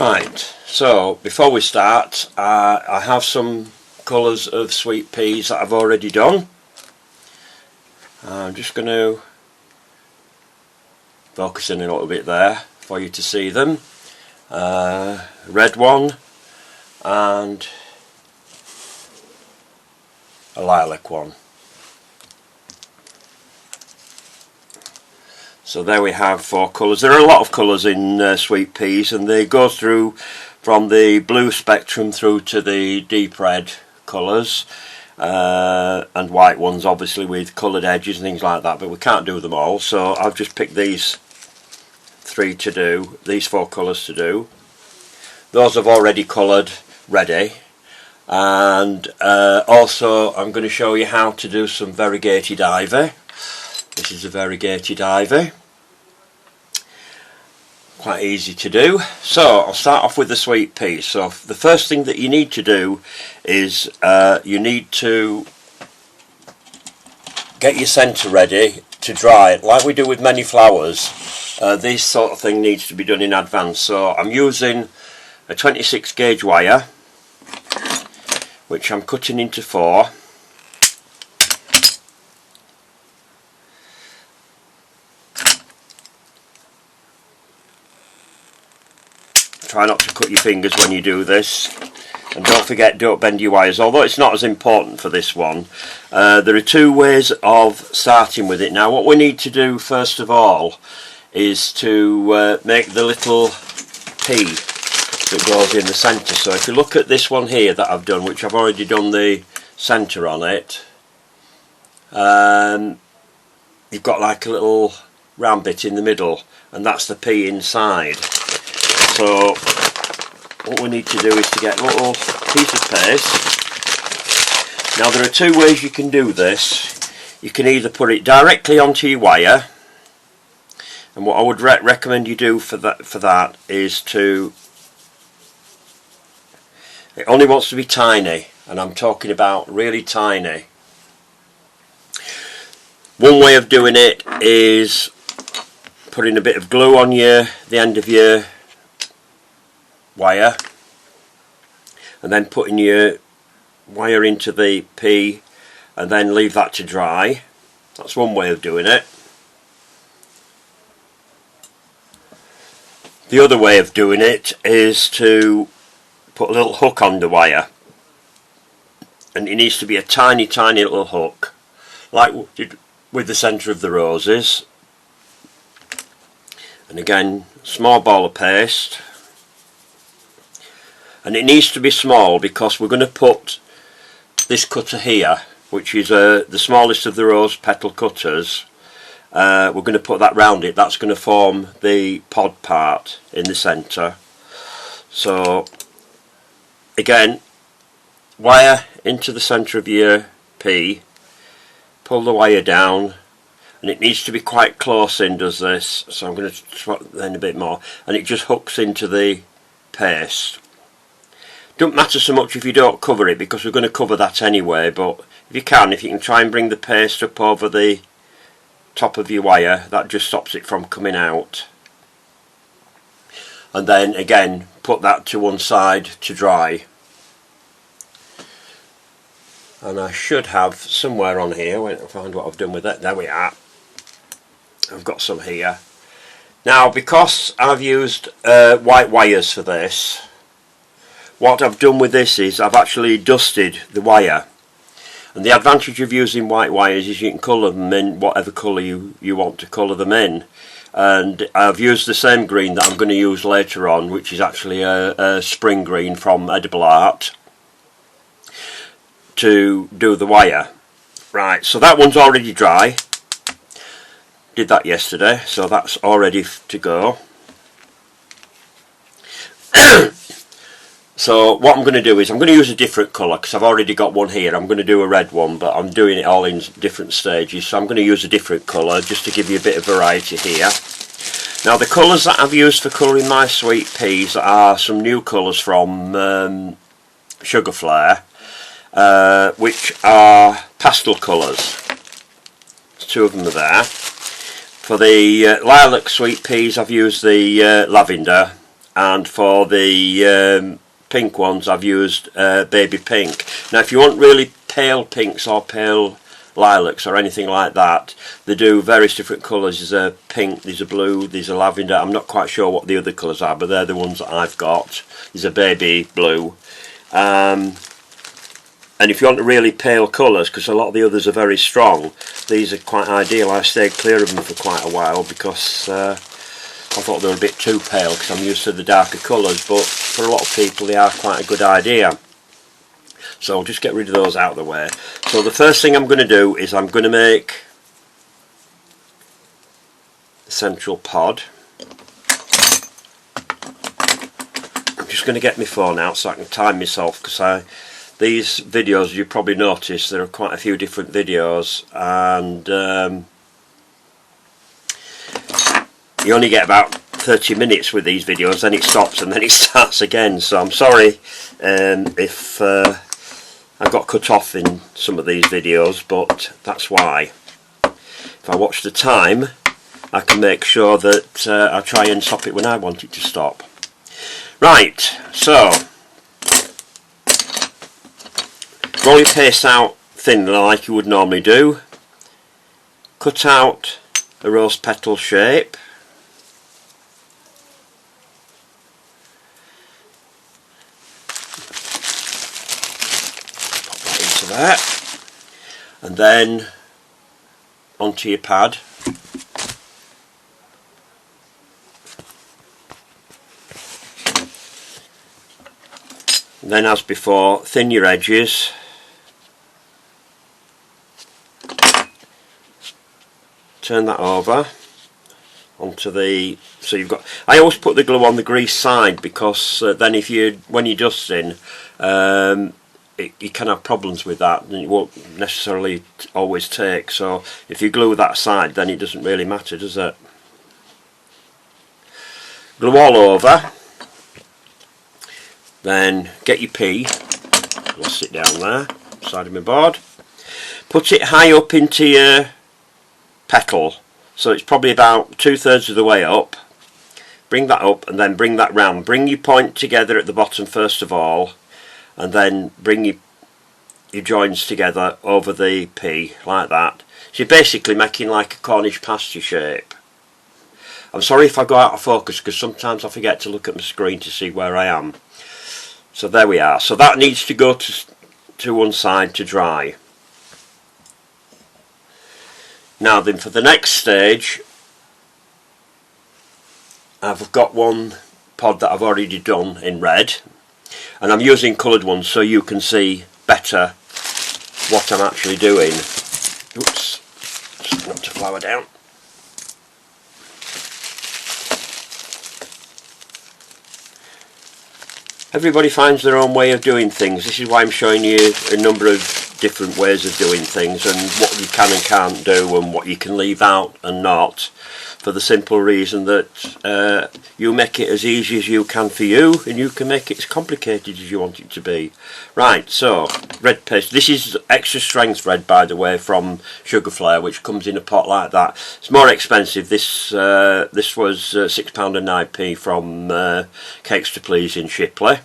Right, so before we start, I have some colours of sweet peas that I've already done. I'm just going to focus in a little bit there for you to see them. Red one and a lilac one. So there we have 4 colours. There are a lot of colours in sweet peas, and they go through from the blue spectrum through to the deep red colours, and white ones obviously with coloured edges and things like that, but we can't do them all, so I've just picked these 3 to do, these 4 colours to do. Those I've already coloured ready, and also I'm going to show you how to do some variegated ivy. This is a variegated ivy, quite easy to do. So I'll start off with the sweet pea. So the first thing that you need to do is you need to get your centre ready to dry. Like we do with many flowers, this sort of thing needs to be done in advance. So I'm using a 26 gauge wire, which I'm cutting into 4. Try not to cut your fingers when you do this, and don't forget, don't bend your wires, although it's not as important for this one. There are 2 ways of starting with it. Now what we need to do first of all is to make the little pea that goes in the centre. So if you look at this one here that I've done, which I've already done the centre on it, you've got like a little round bit in the middle, and that's the pea inside. So what we need to do is to get a little piece of paste. Now there are 2 ways you can do this. You can either put it directly onto your wire, and what I would recommend you do for that is to, it only wants to be tiny, and I'm talking about really tiny. One way of doing it is putting a bit of glue on the end of your wire, and then putting your wire into the pea and then leave that to dry. That's one way of doing it. The other way of doing it is to put a little hook on the wire, and it needs to be a tiny little hook, like with the centre of the roses. And again, small ball of paste. And it needs to be small because we're going to put this cutter here, which is the smallest of the rose petal cutters. We're going to put that round it. That's going to form the pod part in the centre. So again, wire into the centre of your pea, pull the wire down, and it needs to be quite close in, does this. So I'm going to try then a bit more, and it just hooks into the paste. Don't matter so much if you don't cover it, because we're going to cover that anyway, but if you can try and bring the paste up over the top of your wire, that just stops it from coming out. And then again, put that to one side to dry. And I should have somewhere on here, wait to find what I've done with it. There we are. I've got some here. Now because I've used white wires for this, what I've done with this is I've actually dusted the wire. And the advantage of using white wires is you can colour them in whatever colour you want to colour them in. And I've used the same green that I'm going to use later on, which is actually a spring green from Edible Art, to do the wire. Right, so that one's already dry. Did that yesterday, so that's all ready to go. So what I'm going to do is I'm going to use a different colour, because I've already got one here. I'm going to do a red one, but I'm doing it all in different stages, so I'm going to use a different colour just to give you a bit of variety here. Now the colours that I've used for colouring my sweet peas are some new colours from Sugar Flare, which are pastel colours. 2 of them are there. For the lilac sweet peas I've used the lavender, and for the pink ones I've used baby pink. Now if you want really pale pinks or pale lilacs or anything like that, they do various different colours. There's a pink, there's a blue, there's a lavender. I'm not quite sure what the other colours are, but they're the ones that I've got. There's a baby blue. And if you want really pale colours, because a lot of the others are very strong, these are quite ideal. I stayed clear of them for quite a while because I thought they were a bit too pale because I'm used to the darker colours, but for a lot of people they are quite a good idea. So I'll just get rid of those out of the way. So the first thing I'm going to do is I'm going to make the central pod. I'm just going to get my phone out so I can time myself, because these videos, you probably noticed there are quite a few different videos, and you only get about 30 minutes with these videos, then it stops and then it starts again. So I'm sorry if I got cut off in some of these videos, but that's why. If I watch the time, I can make sure that I try and stop it when I want it to stop. Right, so roll your paste out thinly like you would normally do. Cut out a rose petal shape. Pop that into there. And then onto your pad. And then, as before, thin your edges. Turn that over onto the, so you've got, I always put the glue on the grease side, because then when you're dusting, you can have problems with that and it won't necessarily always take. So if you glue that side, then it doesn't really matter, does it? Glue all over. Then get your pea, I'll sit down there, side of my board. Put it high up into your petal, so it's probably about 2/3 of the way up. Bring that up and then bring that round. Bring your point together at the bottom first of all, and then bring your joins together over the pea like that. So you're basically making like a Cornish pasty shape. I'm sorry if I go out of focus, because sometimes I forget to look at my screen to see where I am. So there we are. So that needs to go to one side to dry. Now then, for the next stage, I've got one pod that I've already done in red, and I'm using coloured ones so you can see better what I'm actually doing. Oops, just not to flour down. Everybody finds their own way of doing things. This is why I'm showing you a number of different ways of doing things, and what you can and can't do, and what you can leave out and not, for the simple reason that you make it as easy as you can for you, and you can make it as complicated as you want it to be. Right, so red paste. This is extra strength red, by the way, from Sugar Flare, which comes in a pot like that. It's more expensive. This was £6.09 from Cakes to Please in Shipley.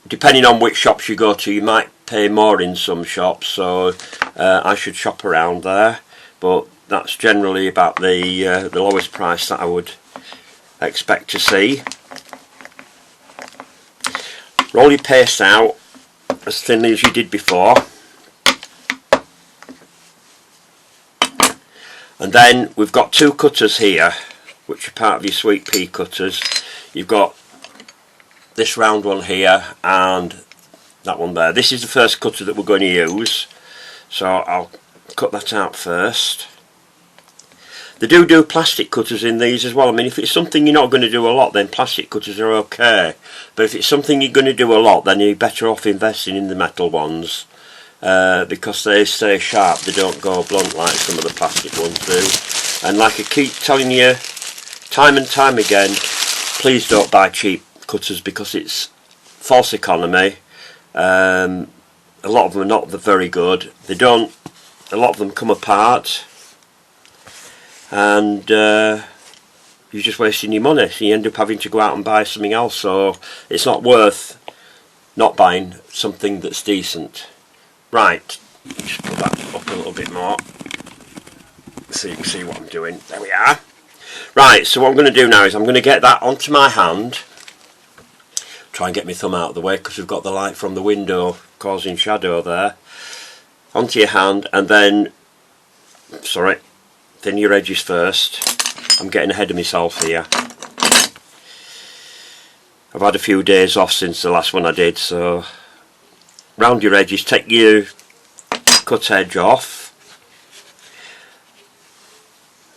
Depending on which shops you go to, you might pay more in some shops, so I should shop around there, but that's generally about the lowest price that I would expect to see. Roll your paste out as thinly as you did before, and then we've got two cutters here which are part of your Sweetpea cutters. You've got this round one here and that one there. This is the first cutter that we're going to use, so I'll cut that out first. They do plastic cutters in these as well. I mean, if it's something you're not going to do a lot, then plastic cutters are okay, but if it's something you're going to do a lot, then you're better off investing in the metal ones, because they stay sharp, they don't go blunt like some of the plastic ones do. And like I keep telling you time and time again, please don't buy cheap cutters, because it's false economy. A lot of them are not very good. A lot of them come apart, and you're just wasting your money, so you end up having to go out and buy something else. So it's not worth not buying something that's decent. Right, just put that up a little bit more so you can see what I'm doing. There we are. Right, so what I'm going to do now is I'm going to get that onto my hand. Try and get my thumb out of the way because we've got the light from the window causing shadow there. Onto your hand, and then, sorry, thin your edges first. I'm getting ahead of myself here. I've had a few days off since the last one I did, so round your edges, take your cut edge off,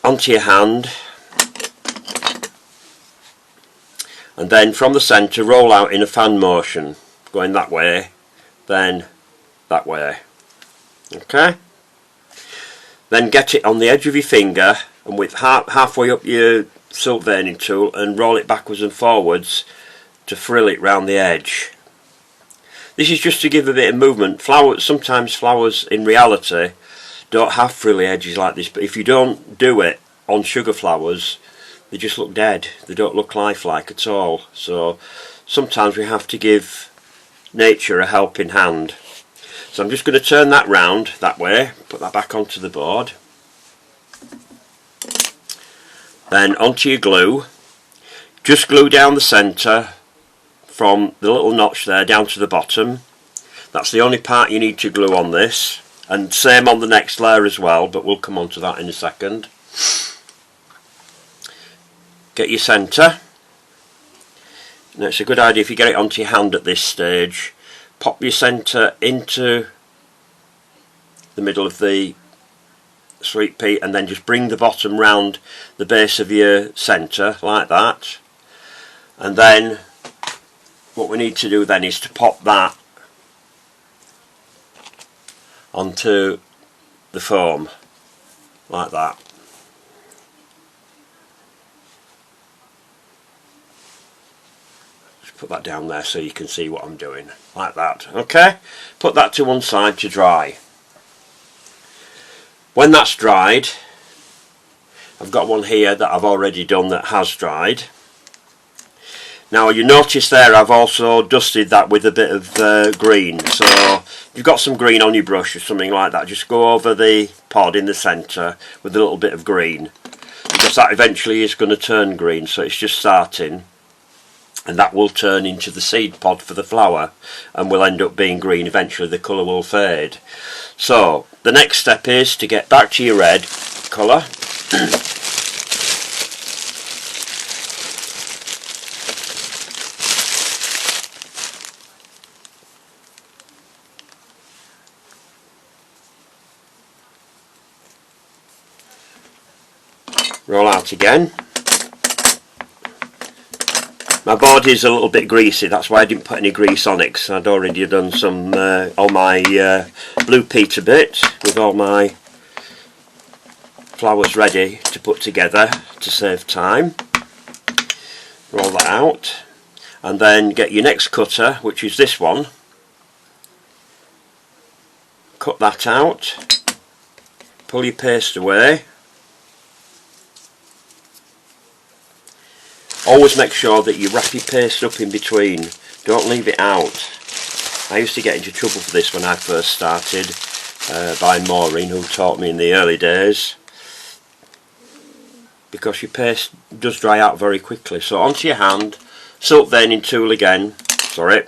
onto your hand, and then from the centre roll out in a fan motion, going that way, then that way. Okay? Then get it on the edge of your finger, and with halfway up your silk veining tool, and roll it backwards and forwards to frill it round the edge. This is just to give a bit of movement. Sometimes flowers in reality don't have frilly edges like this, but if you don't do it on sugar flowers, they just look dead. They don't look lifelike at all. So sometimes we have to give nature a helping hand. So I'm just going to turn that round that way, put that back onto the board. Then onto your glue. Just glue down the centre from the little notch there down to the bottom. That's the only part you need to glue on this, and same on the next layer as well, but we'll come on to that in a second. Get your centre. Now it's a good idea if you get it onto your hand at this stage, pop your centre into the middle of the sweet pea, and then just bring the bottom round the base of your centre like that. And then what we need to do then is to pop that onto the foam like that. Just put that down there so you can see what I'm doing like that. Okay, put that to one side to dry. When that's dried, I've got one here that I've already done that has dried. Now you notice there I've also dusted that with a bit of green, so if you've got some green on your brush or something like that, just go over the pod in the centre with a little bit of green, because that eventually is going to turn green, so it's just starting, and that will turn into the seed pod for the flower and will end up being green. Eventually the colour will fade. So the next step is to get back to your red colour. Roll out again. My board is a little bit greasy, that's why I didn't put any grease on it, because I'd already done some on my blue peter bit with all my flowers ready to put together to save time. Roll that out, and then get your next cutter, which is this one. Cut that out, pull your paste away. Always make sure that you wrap your paste up in between, don't leave it out. I used to get into trouble for this when I first started by Maureen, who taught me in the early days, because your paste does dry out very quickly. So onto your hand, silk veining tool again, sorry,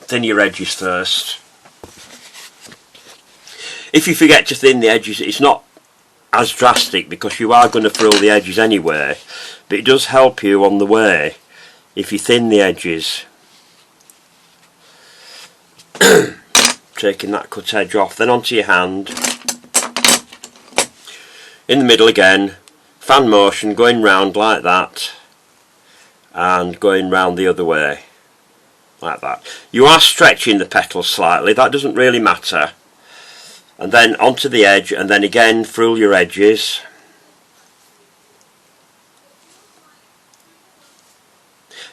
thin your edges first. If you forget to thin the edges, it's not as drastic because you are going to frill the edges anyway, but it does help you on the way if you thin the edges. Taking that cut edge off, then onto your hand, in the middle again, fan motion going round like that and going round the other way like that. You are stretching the petals slightly, that doesn't really matter. And then onto the edge, and then again frill your edges.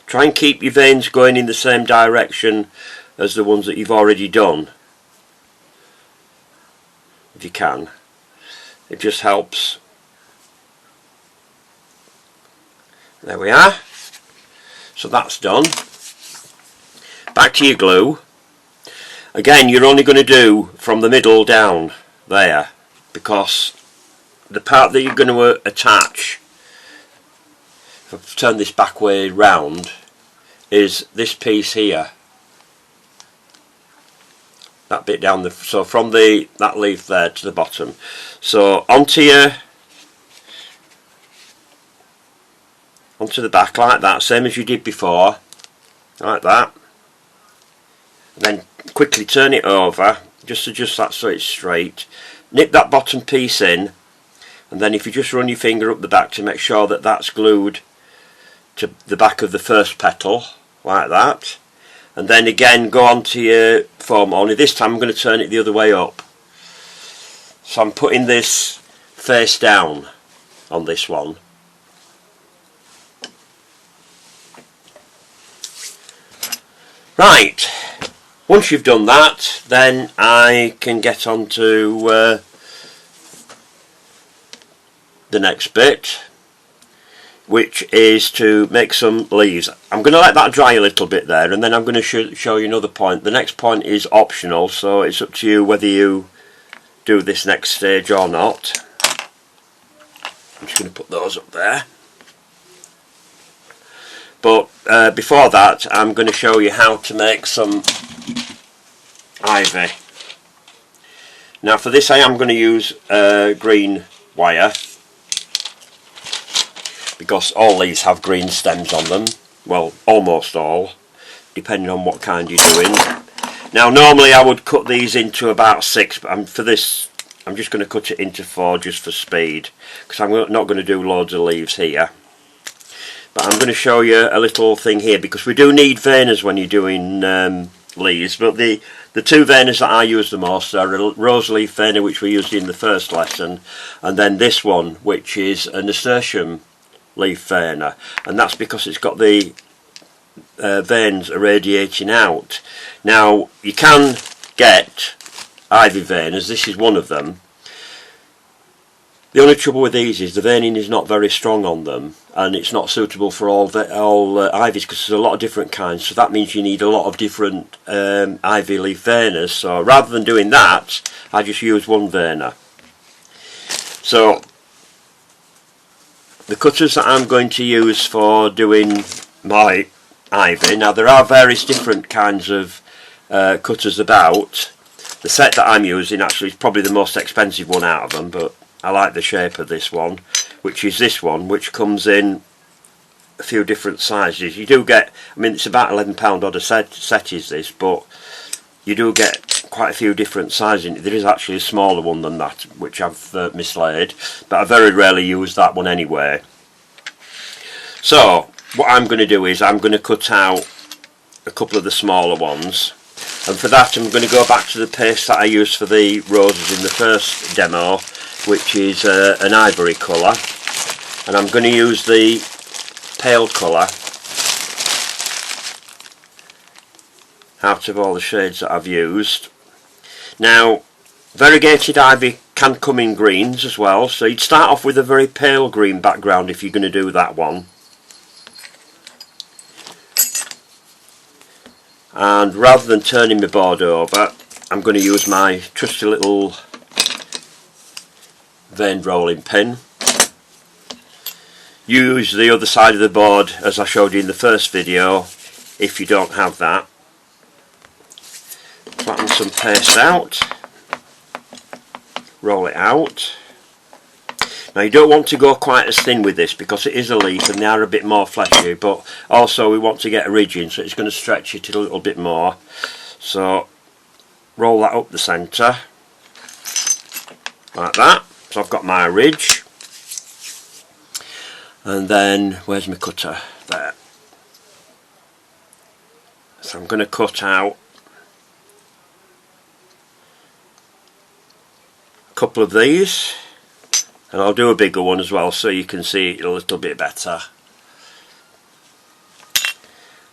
Try and keep your veins going in the same direction as the ones that you've already done, if you can. It just helps There we are. So that's done. Back to your glue. Again, you're only going to do from the middle down there, because the part that you're going to attach, if I turn this back way round, is this piece here. That bit down the, so from that leaf there to the bottom. So onto the back like that, same as you did before, like that. And then quickly turn it over, just adjust that so it's straight. Nip that bottom piece in, and then if you just run your finger up the back to make sure that that's glued to the back of the first petal, like that. And then again go on to your foam, only this time I'm going to turn it the other way up. So I'm putting this face down on this one. Right, once you've done that, then I can get on to the next bit, which is to make some leaves. I'm going to let that dry a little bit there, and then I'm going to show you another point. The next point is optional, so it's up to you whether you do this next stage or not. I'm just going to put those up there. But before that, I'm going to show you how to make some ivy. Now for this I am going to use green wire, because all these have green stems on them. Well, almost all, depending on what kind you're doing. Now normally I would cut these into about 6, but for this I'm just going to cut it into 4 just for speed, because I'm not going to do loads of leaves here. But I'm going to show you a little thing here, because we do need veiners when you're doing leaves, but the 2 veiners that I use the most are a rose leaf veiner, which we used in the first lesson, and then this one, which is a nasturtium leaf veiner, and that's because it's got the veins irradiating out. Now you can get ivy veiners, this is one of them. The only trouble with these is the veining is not very strong on them, and it's not suitable for all ivies, because there's a lot of different kinds, so that means you need a lot of different ivy leaf veiners. So rather than doing that, I just use one veiner. So the cutters that I'm going to use for doing my ivy, now there are various different kinds of cutters about. The set that I'm using actually is probably the most expensive one out of them, but I like the shape of this one, which is this one, which comes in a few different sizes. You do get, I mean it's about £11 odd a set is this, but you do get quite a few different sizes. There is actually a smaller one than that, which I've mislaid, but I very rarely use that one anyway. So what I'm going to do is I'm going to cut out a couple of the smaller ones, and for that I'm going to go back to the paste that I used for the roses in the first demo, which is an ivory colour, and I'm going to use the pale colour out of all the shades that I've used. Now variegated ivy can come in greens as well, so you'd start off with a very pale green background if you're going to do that one. And rather than turning my board over, I'm going to use my trusty little veined rolling pin. Use the other side of the board as I showed you in the first video if you don't have that. Flatten some paste out, roll it out. Now you don't want to go quite as thin with this because it is a leaf and they are a bit more fleshy, but also we want to get a ridge in, so it's going to stretch it a little bit more. So roll that up the centre like that. So I've got my ridge, and then where's my cutter? There. So I'm going to cut out a couple of these, and I'll do a bigger one as well so you can see it a little bit better.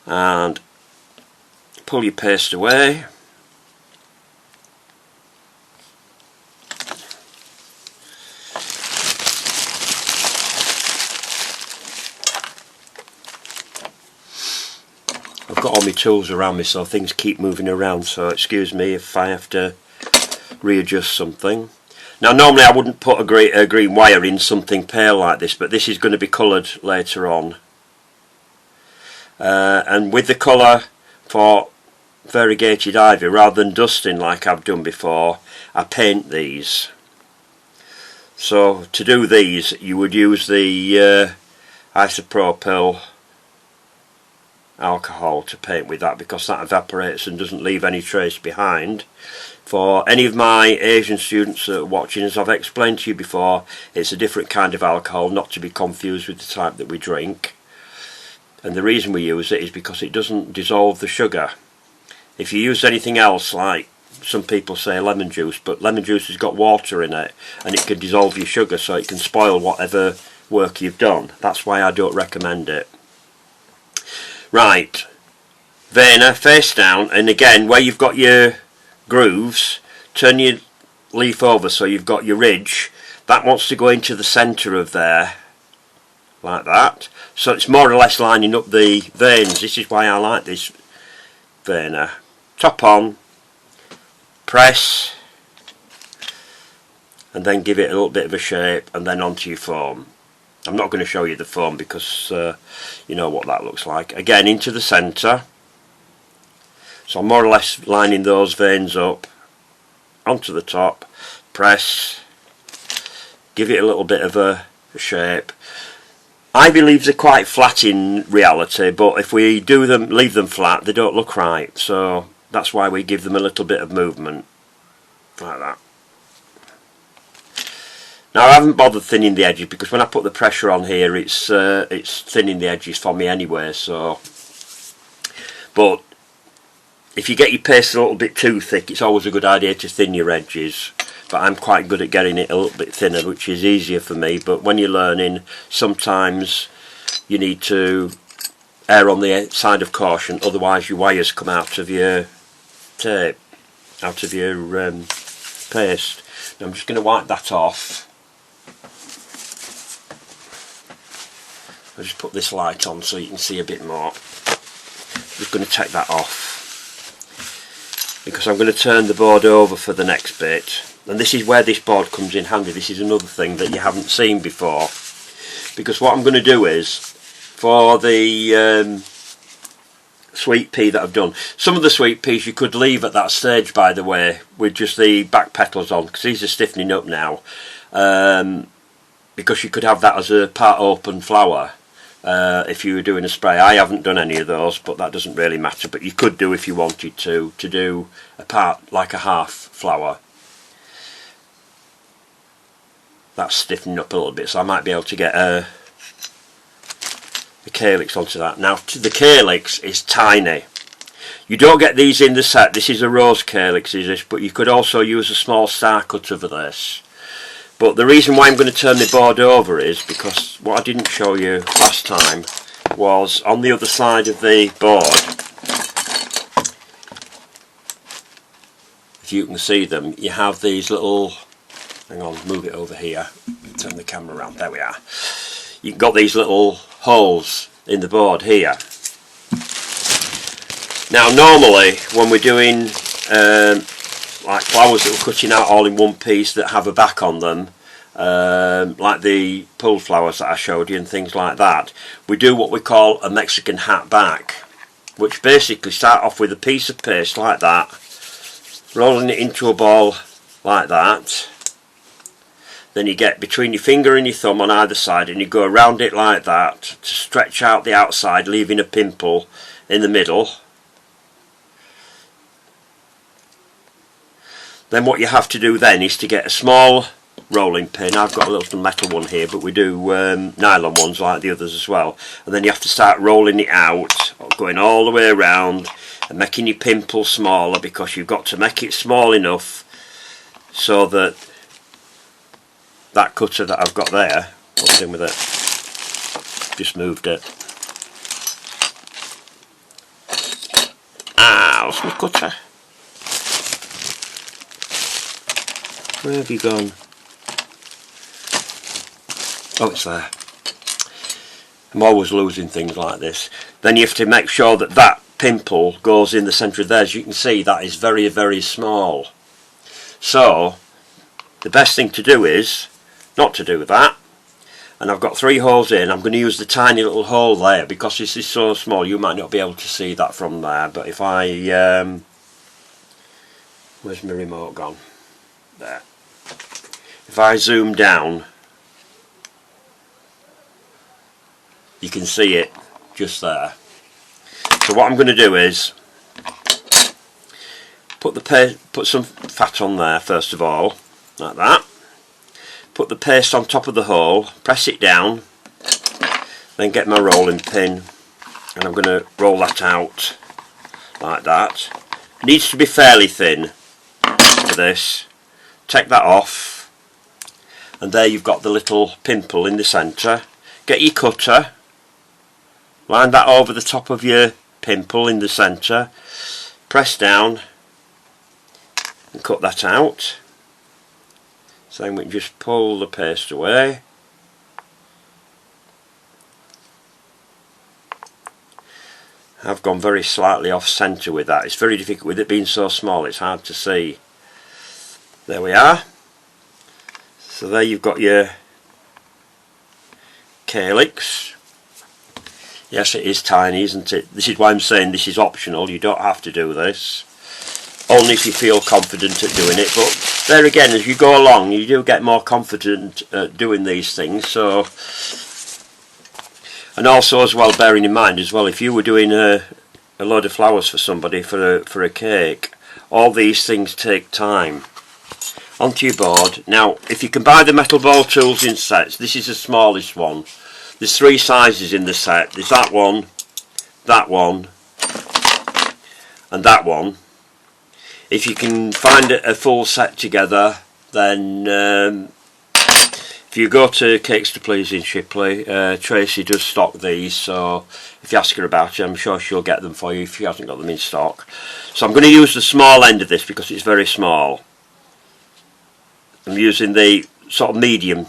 And pull your paste away. I've got all my tools around me, so things keep moving around, so excuse me if I have to readjust something. Now normally I wouldn't put a green wire in something pale like this, but this is going to be coloured later on. And with the colour for variegated ivy, rather than dusting like I've done before, I paint these. So to do these you would use the isopropyl alcohol to paint with that, because that evaporates and doesn't leave any trace behind. For any of my Asian students that are watching, as I've explained to you before, it's a different kind of alcohol, not to be confused with the type that we drink. And the reason we use it is because it doesn't dissolve the sugar. If you use anything else, like some people say lemon juice, but lemon juice has got water in it and it can dissolve your sugar, so it can spoil whatever work you've done. That's why I don't recommend it. Right, Vena face down, and again where you've got your grooves, turn your leaf over so you've got your ridge. That wants to go into the centre of there, like that. So it's more or less lining up the veins. This is why I like this Vena. Top on, press, and then give it a little bit of a shape, and then onto your foam. I'm not going to show you the foam because you know what that looks like. Again, into the centre. So I'm more or less lining those veins up, onto the top, press, give it a little bit of a shape. Ivy leaves are quite flat in reality, but if we leave them flat, they don't look right. So that's why we give them a little bit of movement, like that. Now I haven't bothered thinning the edges, because when I put the pressure on here it's thinning the edges for me anyway. So, but if you get your paste a little bit too thick, it's always a good idea to thin your edges. But I'm quite good at getting it a little bit thinner, which is easier for me. But when you're learning, sometimes you need to err on the side of caution, otherwise your wires come out of your tape, out of your paste. Now I'm just going to wipe that off. I'll just put this light on so you can see a bit more. I'm just going to take that off, because I'm going to turn the board over for the next bit. And this is where this board comes in handy. This is another thing that you haven't seen before, because what I'm going to do is, for the sweet pea that I've done, some of the sweet peas you could leave at that stage, by the way, with just the back petals on, because these are stiffening up now, because you could have that as a part open flower if you were doing a spray. I haven't done any of those, but that doesn't really matter, but you could do if you wanted to do a part like a half flower. That's stiffening up a little bit, so I might be able to get the calyx onto that. Now the calyx is tiny. You don't get these in the set. This is a rose calyx, is this, but you could also use a small star cutter for this. But the reason why I'm going to turn the board over is because what I didn't show you last time was on the other side of the board, if you can see them, you have these little, hang on, move it over here, turn the camera around, there we are. You've got these little holes in the board here. Now normally when we're doing like flowers that we're cutting out all in one piece that have a back on them, like the pulled flowers that I showed you and things like that, we do what we call a Mexican hat back, which basically start off with a piece of paste like that, rolling it into a ball like that. Then you get between your finger and your thumb on either side, and you go around it like that to stretch out the outside, leaving a pimple in the middle. Then what you have to do then is to get a small rolling pin. I've got a little metal one here, but we do nylon ones like the others as well. And then you have to start rolling it out, going all the way around and making your pimple smaller, because you've got to make it small enough so that that cutter that I've got there, what's in with it? Just moved it. Ah, what's my cutter? Where have you gone? Oh, it's there. I'm always losing things like this. Then you have to make sure that that pimple goes in the centre of there. As you can see, that is very, very small. So the best thing to do is not to do that. And I've got 3 holes in. I'm going to use the tiny little hole there because this is so small you might not be able to see that from there. But if I where's my remote gone? There. If I zoom down, you can see it just there. So what I'm going to do is put some fat on there first of all, like that. Put the paste on top of the hole, press it down, then get my rolling pin, and I'm going to roll that out like that. It needs to be fairly thin for this. Take that off, and there you've got the little pimple in the centre. Get your cutter, line that over the top of your pimple in the centre, press down and cut that out. So then we can just pull the paste away. I've gone very slightly off centre with that. It's very difficult with it being so small, it's hard to see. There we are. So there you've got your calyx. Yes, it is tiny, isn't it? This is why I'm saying this is optional. You don't have to do this. Only if you feel confident at doing it. But there again, as you go along, you do get more confident at doing these things. So, and also as well, bearing in mind as well, if you were doing a load of flowers for somebody for a cake, all these things take time. Onto your board. Now, if you can buy the metal ball tools in sets, this is the smallest one. There's 3 sizes in the set. There's that one, and that one. If you can find a full set together, then if you go to Cakes to Please in Shipley, Tracy does stock these, so if you ask her about it, I'm sure she'll get them for you if she hasn't got them in stock. So I'm going to use the small end of this because it's very small. I'm using the sort of medium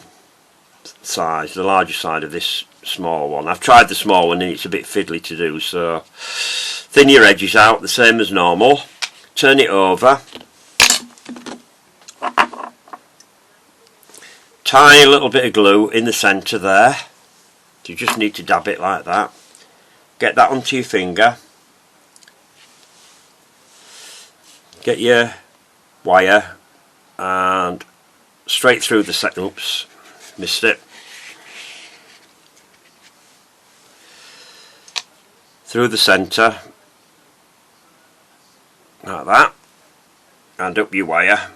size, the larger side of this small one. I've tried the small one and it's a bit fiddly to do, so thin your edges out the same as normal. Turn it over. Tiny little bit of glue in the centre there. You just need to dab it like that. Get that onto your finger. Get your wire and straight through the set. Oops, missed it. Through the centre, like that, and up your wire,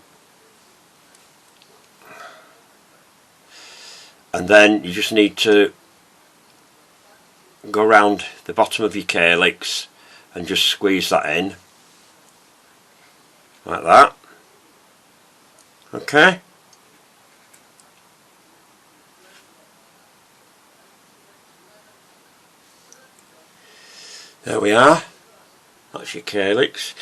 and then you just need to go around the bottom of your calyx and just squeeze that in, like that. Okay. There we are. That's your calyx.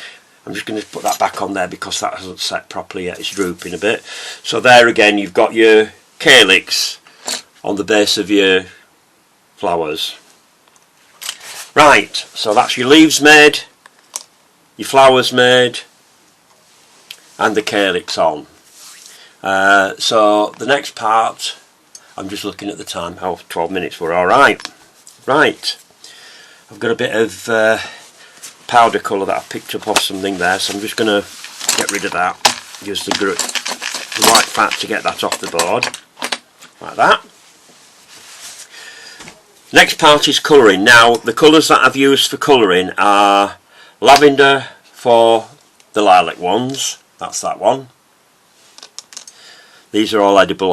I'm just going to put that back on there because that hasn't set properly yet. It's drooping a bit. So there again, you've got your calyx on the base of your flowers. Right, so that's your leaves made, your flowers made, and the calyx on. So the next part, I'm just looking at the time. Oh, 12 minutes. We're all right. Right. I've got a bit of powder colour that I picked up off something there, so I'm just going to get rid of that. Use the white fat to get that off the board, like that. Next part is colouring. Now, the colours that I've used for colouring are lavender for the lilac ones. That's that one. These are all edible.